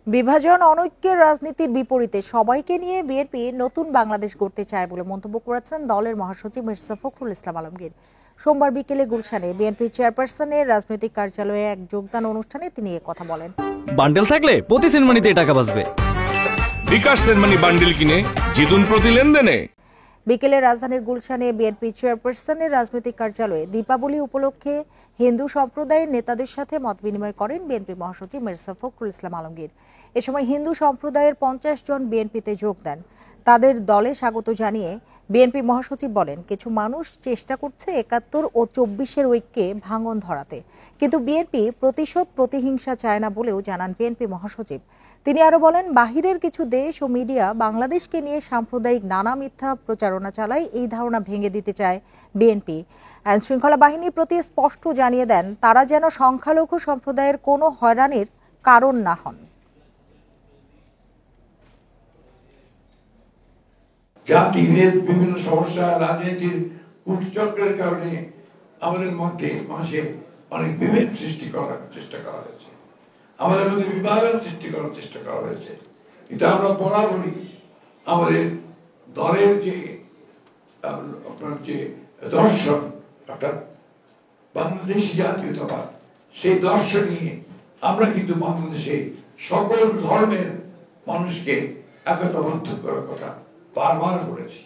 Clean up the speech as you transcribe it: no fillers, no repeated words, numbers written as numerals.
বিভাজন অনৈক্যের রাজনীতির বিপরীতে সবাইকে নিয়ে বিএনপি নতুন বাংলাদেশ গড়তে চায় বলে মন্তব্য করেছেন দলের মহাসচিব মির্জা ফখরুল ইসলাম আলমগীর। সোমবার বিকেলে গুলশানে বিএনপি চেয়ারপারসনের রাজনৈতিক কার্যালয়ে এক যোগদান অনুষ্ঠানে তিনি কথা বলেন। বান্ডেল থাকলে প্রতি সেনমানিতে টাকা বাঁচবে। বিকাশ সেনমানি বান্ডেল কিনে জিতুন প্রতি লেনদেনে। বিকেলে রাজধানীর গুলশানে বিএনপি চেয়ারপারসনের রাজনৈতিক কার্যালয়ে দীপাবলি উপলক্ষে হিন্দু সম্প্রদায়ের নেতাদের সাথে মত বিনিময় করেন বিএনপি মহাসচিব মির্জা ফখরুল ইসলাম আলমগীর। এ সময় হিন্দু সম্প্রদায়ের 50 জন বিএনপিতে যোগ দেন। তাদের দলে স্বাগত জানিয়ে বিএনপি মহাসচিব বলেন, কিছু মানুষ চেষ্টা করছে 71 ও 24-এর ঐক্যে ভাঙন ধরাতে, কিন্তু বিএনপি প্রতিশোধ প্রতিহিংসা চায় না বলেও জানান বিএনপি মহাসচিব। তিনি আরো বলেন, বাহিরের কিছু দেশ ও মিডিয়া বাংলাদেশকে নিয়ে সাম্প্রদায়িক নানা মিথ্যা প্রচারণা চালায়, এই ধারণা ভেঙে দিতে চায় বিএনপি। আইন শৃঙ্খলা বাহিনীর প্রতি স্পষ্ট জানিয়ে দেন, তারা যেন সংখ্যালঘু সম্প্রদায়ের কোনো হয়রানির কারণ না হন। জাতিভেদ, বিভিন্ন সমস্যা, রাজনীতির কূটচক্রের কারণে আমাদের মধ্যে মাঝে অনেক বিভেদ সৃষ্টি করার চেষ্টা করা হয়েছে, আমাদের মধ্যে বিভাজন সৃষ্টি করার চেষ্টা করা হয়েছে। কিন্তু আমরা বরাবরই আমাদের দলের যে আপনার যে দর্শন, অর্থাৎ বাংলাদেশি জাতীয়তাবাদ, সেই দর্শন নিয়ে আমরা কিন্তু বাংলাদেশে সকল ধর্মের মানুষকে একতাবদ্ধ করার কথা বারবার বলেছি।